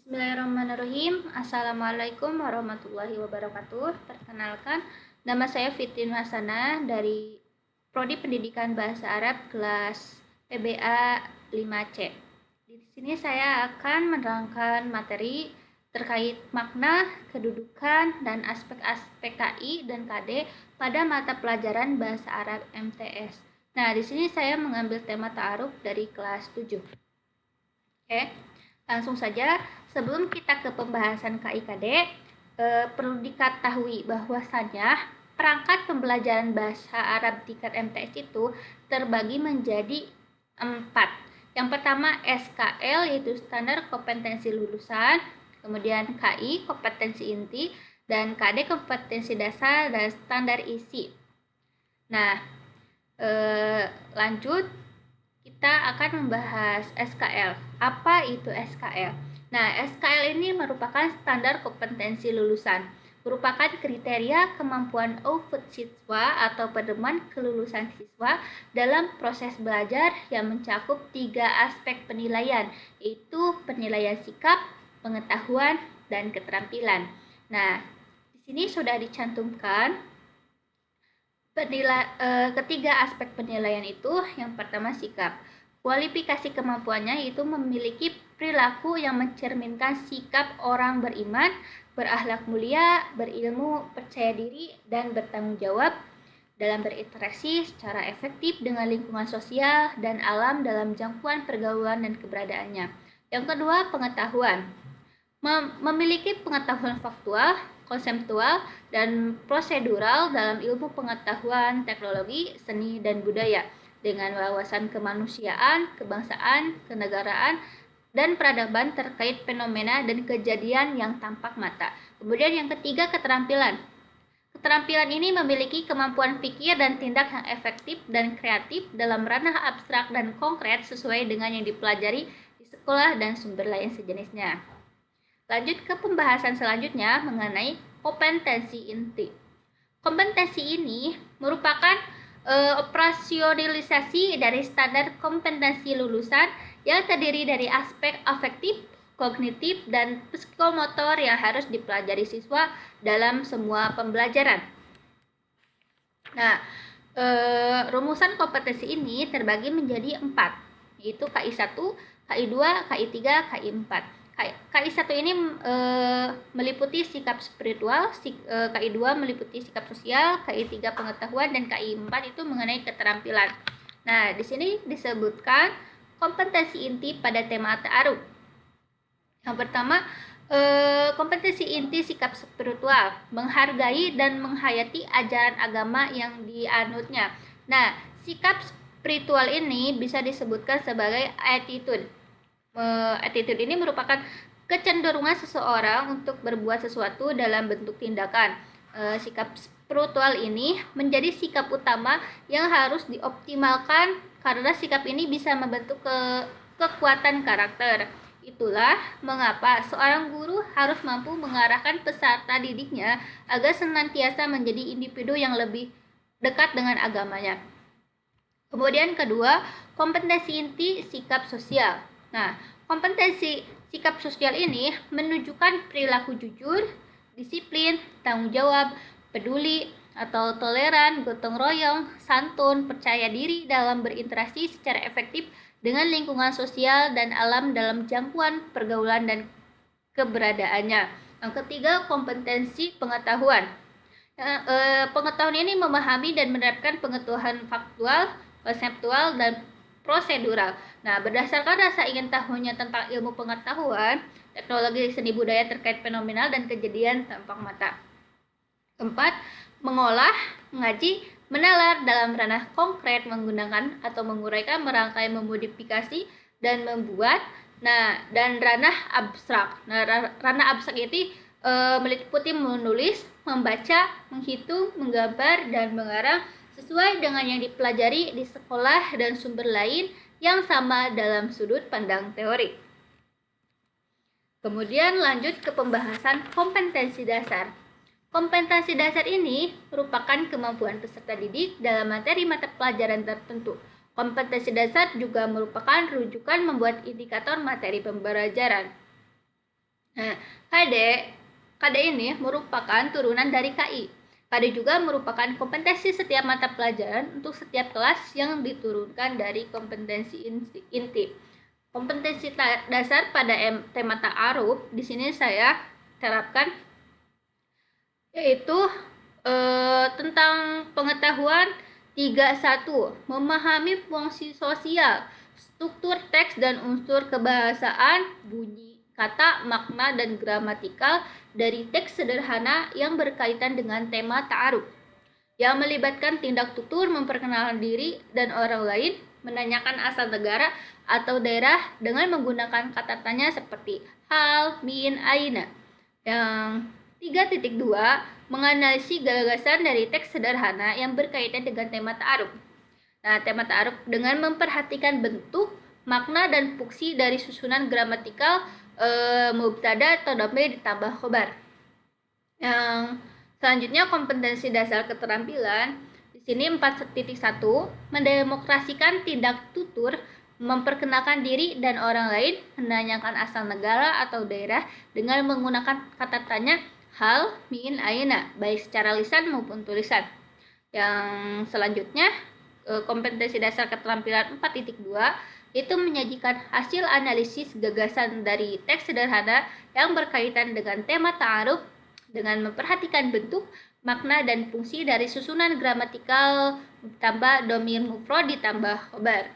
Bismillahirrahmanirrahim. Assalamualaikum warahmatullahi wabarakatuh. Perkenalkan, nama saya Fitin Hasana dari Prodi Pendidikan Bahasa Arab kelas PBA 5C. Di sini saya akan menerangkan materi terkait makna, kedudukan, dan aspek-aspek KI dan KD pada mata pelajaran Bahasa Arab MTS. Nah, di sini saya mengambil tema ta'aruf dari kelas 7. Oke. Langsung saja, sebelum kita ke pembahasan KIKD, perlu diketahui bahwasanya perangkat pembelajaran bahasa Arab tingkat MTS itu terbagi menjadi 4. Yang pertama SKL, yaitu standar kompetensi lulusan, kemudian KI kompetensi inti, dan KD kompetensi dasar dan standar isi. Nah, lanjut kita akan membahas SKL. Apa itu SKL? Nah, SKL ini merupakan standar kompetensi lulusan, merupakan kriteria kemampuan output siswa atau pedoman kelulusan siswa dalam proses belajar yang mencakup 3 aspek penilaian, yaitu penilaian sikap, pengetahuan, dan keterampilan. Nah, di sini sudah dicantumkan ketiga aspek penilaian itu. Yang pertama sikap. Kualifikasi kemampuannya yaitu memiliki perilaku yang mencerminkan sikap orang beriman, berakhlak mulia, berilmu, percaya diri, dan bertanggung jawab dalam berinteraksi secara efektif dengan lingkungan sosial dan alam dalam jangkauan pergaulan dan keberadaannya. Yang kedua, pengetahuan. Memiliki pengetahuan faktual, konseptual, dan prosedural dalam ilmu pengetahuan, teknologi, seni, dan budaya dengan wawasan kemanusiaan, kebangsaan, kenegaraan, dan peradaban terkait fenomena dan kejadian yang tampak mata. Kemudian yang ketiga, keterampilan. Keterampilan ini memiliki kemampuan pikir dan tindak yang efektif dan kreatif dalam ranah abstrak dan konkret sesuai dengan yang dipelajari di sekolah dan sumber lain sejenisnya. Lanjut ke pembahasan selanjutnya mengenai kompetensi inti. Kompetensi ini merupakan operasionalisasi dari standar kompetensi lulusan yang terdiri dari aspek afektif, kognitif, dan psikomotor yang harus dipelajari siswa dalam semua pembelajaran. Nah, rumusan kompetensi ini terbagi menjadi 4, yaitu KI1, KI2, KI3, KI4. KI1 ini meliputi sikap spiritual, KI2 meliputi sikap sosial, KI3 pengetahuan, dan KI4 itu mengenai keterampilan. Nah, di sini disebutkan kompetensi inti pada tema ta'aruf. Yang pertama, kompetensi inti sikap spiritual, menghargai dan menghayati ajaran agama yang dianutnya. Nah, sikap spiritual ini bisa disebutkan sebagai attitude. Attitude ini merupakan kecenderungan seseorang untuk berbuat sesuatu dalam bentuk tindakan. Sikap spiritual ini menjadi sikap utama yang harus dioptimalkan karena sikap ini bisa membentuk kekuatan karakter. Itulah mengapa seorang guru harus mampu mengarahkan peserta didiknya agar senantiasa menjadi individu yang lebih dekat dengan agamanya. Kemudian kedua, kompetensi inti sikap sosial. Nah, kompetensi sikap sosial ini menunjukkan perilaku jujur, disiplin, tanggung jawab, peduli, atau toleran, gotong royong, santun, percaya diri dalam berinteraksi secara efektif dengan lingkungan sosial dan alam dalam jangkauan pergaulan dan keberadaannya. Yang ketiga, kompetensi pengetahuan. Pengetahuan ini memahami dan menerapkan pengetahuan faktual, konseptual, dan prosedural. Nah, berdasarkan rasa ingin tahunya tentang ilmu pengetahuan, teknologi, seni budaya terkait fenomenal dan kejadian tampak mata. Keempat, mengolah, mengaji, menalar dalam ranah konkret menggunakan atau menguraikan, merangkai, memodifikasi, dan membuat. Nah, dan ranah abstrak. Nah, ranah abstrak ini meliputi menulis, membaca, menghitung, menggambar, dan mengarang sesuai dengan yang dipelajari di sekolah dan sumber lain yang sama dalam sudut pandang teori. Kemudian lanjut ke pembahasan kompetensi dasar. Kompetensi dasar ini merupakan kemampuan peserta didik dalam materi mata pelajaran tertentu. Kompetensi dasar juga merupakan rujukan membuat indikator materi pembelajaran. Nah, KD, KD ini merupakan turunan dari KI. KD juga merupakan kompetensi setiap mata pelajaran untuk setiap kelas yang diturunkan dari kompetensi inti. Kompetensi dasar pada tema ta'aruf di sini saya terapkan yaitu tentang pengetahuan 31, memahami fungsi sosial, struktur teks dan unsur kebahasaan, bunyi, kata, makna, dan gramatikal dari teks sederhana yang berkaitan dengan tema ta'aruf, yang melibatkan tindak tutur memperkenalkan diri dan orang lain, menanyakan asal negara atau daerah dengan menggunakan kata tanya seperti hal, min, aina. Yang 3.2, menganalisis gagasan dari teks sederhana yang berkaitan dengan tema ta'aruf. Nah, tema ta'aruf dengan memperhatikan bentuk, makna, dan fungsi dari susunan gramatikal mubtada atau dhamir ditambah khobar. Yang selanjutnya kompetensi dasar keterampilan. Di sini 4.1, mendemokrasikan tindak tutur, memperkenalkan diri dan orang lain, menanyakan asal negara atau daerah dengan menggunakan kata tanya hal, min, aina, baik secara lisan maupun tulisan. Yang selanjutnya kompetensi dasar keterampilan 4.2 itu menyajikan hasil analisis gagasan dari teks sederhana yang berkaitan dengan tema ta'aruf dengan memperhatikan bentuk, makna, dan fungsi dari susunan gramatikal ditambah dhamir mufrad ditambah khobar.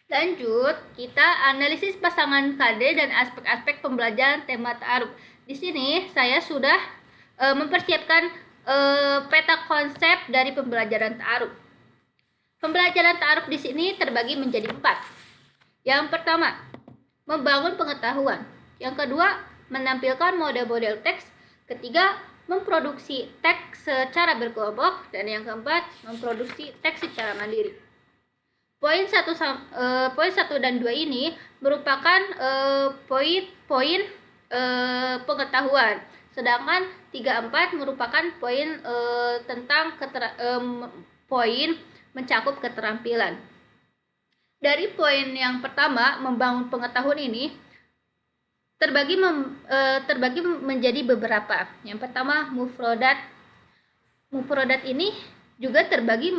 Lanjut, kita analisis pasangan KD dan aspek-aspek pembelajaran tema ta'aruf. Di sini saya sudah mempersiapkan peta konsep dari pembelajaran ta'aruf. Pembelajaran ta'aruf di sini terbagi menjadi 4. Yang pertama, membangun pengetahuan. Yang kedua, menampilkan model-model teks. Ketiga, memproduksi teks secara berkelompok. Dan yang keempat, memproduksi teks secara mandiri. Poin 1 dan 2 ini merupakan poin pengetahuan. Sedangkan 3-4 merupakan poin tentang poin mencakup keterampilan. Dari poin yang pertama, membangun pengetahuan ini terbagi menjadi beberapa. Yang pertama, mufrodat. Mufrodat ini juga terbagi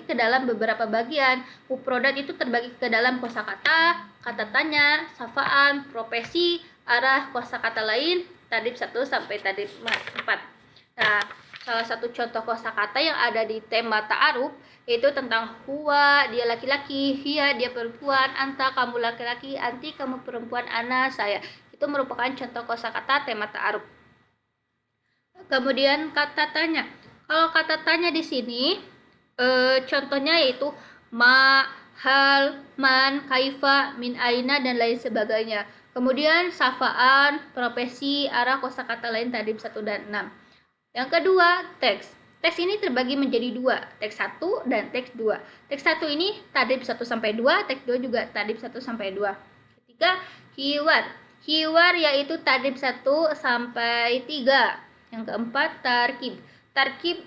ke dalam beberapa bagian. Mufrodat itu terbagi ke dalam kosakata, kata tanya, safaan, profesi, arah, kosakata lain, tadrib 1 sampai tadrib 4. Nah, salah satu contoh kosakata yang ada di tema ta'aruf yaitu tentang huwa, dia laki-laki, hiya, dia perempuan, anta, kamu laki-laki, anti, kamu perempuan, ana, saya. Itu merupakan contoh kosakata tema ta'aruf. Kemudian kata tanya. Kalau kata tanya di sini contohnya yaitu ma, hal, man, kaifa, min, aina, dan lain sebagainya. Kemudian safaan, profesi, arah, kosakata lain tadrib 1 dan 6. Yang kedua, teks. Teks ini terbagi menjadi 2, teks 1 dan teks 2. Teks 1 ini tadrib 1 sampai 2, teks 2 juga tadrib 1 sampai 2. Ketiga, hiwar. Hiwar yaitu tadrib 1 sampai 3. Yang keempat, tarkib. Tarkib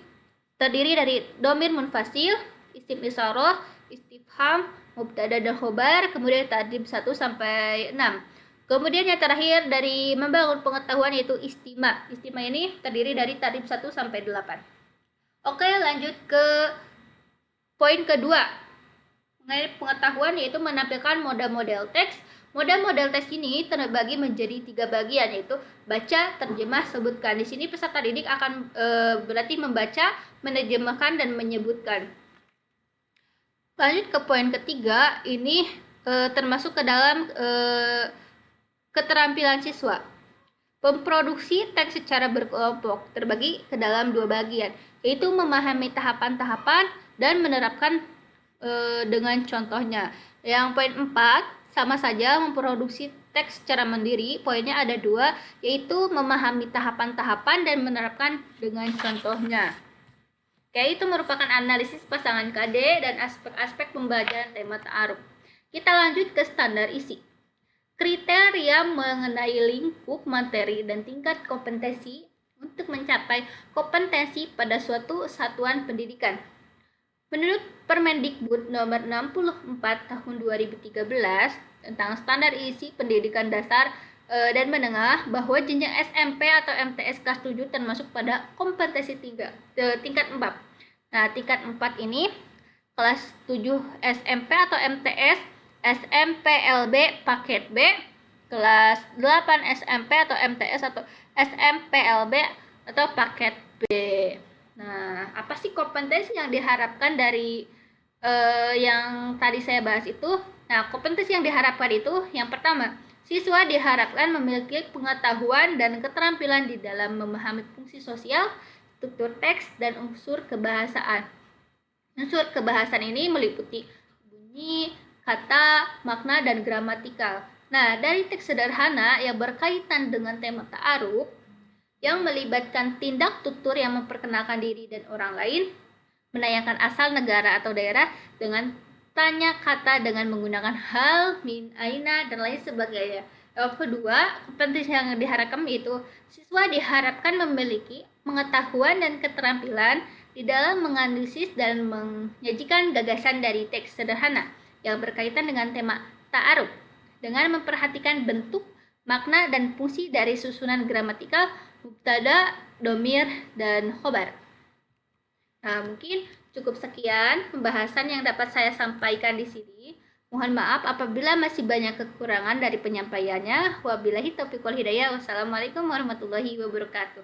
terdiri dari dhamir munfasil, isim isyarah, istifham, mubtada dan khobar, kemudian tadrib 1 sampai 6. Kemudian yang terakhir dari membangun pengetahuan yaitu istima. Istima ini terdiri dari tadrib 1 sampai 8. Oke, lanjut ke poin kedua. Mengenai pengetahuan yaitu menampilkan model-model teks. Model-model teks ini terbagi menjadi 3 bagian yaitu baca, terjemah, sebutkan. Di sini peserta didik akan berarti membaca, menerjemahkan, dan menyebutkan. Lanjut ke poin ketiga, ini termasuk ke dalam keterampilan siswa. Memproduksi teks secara berkelompok terbagi ke dalam 2 bagian, yaitu memahami tahapan-tahapan dan menerapkan dengan contohnya. Yang poin 4 sama saja memproduksi teks secara mandiri. Poinnya ada 2, yaitu memahami tahapan-tahapan dan menerapkan dengan contohnya. Oke, itu merupakan analisis pasangan KD dan aspek-aspek pembelajaran tema ta'aruf. Kita lanjut ke standar isi. Kriteria mengenai lingkup materi dan tingkat kompetensi untuk mencapai kompetensi pada suatu satuan pendidikan. Menurut Permendikbud nomor 64 tahun 2013, tentang standar isi pendidikan dasar dan menengah, bahwa jenjang SMP atau MTS kelas 7 termasuk pada kompetensi tingkat 4. Nah, tingkat 4 ini kelas 7 SMP atau MTS, SMPLB paket B, kelas 8 SMP atau MTS atau SMPLB atau paket B. Nah, apa sih kompetensi yang diharapkan dari yang tadi saya bahas itu? Nah, kompetensi yang diharapkan itu yang pertama, siswa diharapkan memiliki pengetahuan dan keterampilan di dalam memahami fungsi sosial, struktur teks, dan unsur kebahasaan. Unsur kebahasaan ini meliputi bunyi, kata, makna, dan gramatikal. Nah, dari teks sederhana yang berkaitan dengan tema ta'aruf, yang melibatkan tindak tutur yang memperkenalkan diri dan orang lain, menanyakan asal negara atau daerah dengan tanya kata dengan menggunakan hal, min, aina, dan lain sebagainya. Yang kedua, kompetensi yang diharapkan itu siswa diharapkan memiliki pengetahuan dan keterampilan di dalam menganalisis dan menyajikan gagasan dari teks sederhana yang berkaitan dengan tema ta'aruf dengan memperhatikan bentuk, makna, dan fungsi dari susunan gramatikal, mubtada, domir, dan khobar. Nah, mungkin cukup sekian pembahasan yang dapat saya sampaikan di sini. Mohon maaf apabila masih banyak kekurangan dari penyampaiannya. Wabillahi taufiq wal hidayah. Wassalamualaikum warahmatullahi wabarakatuh.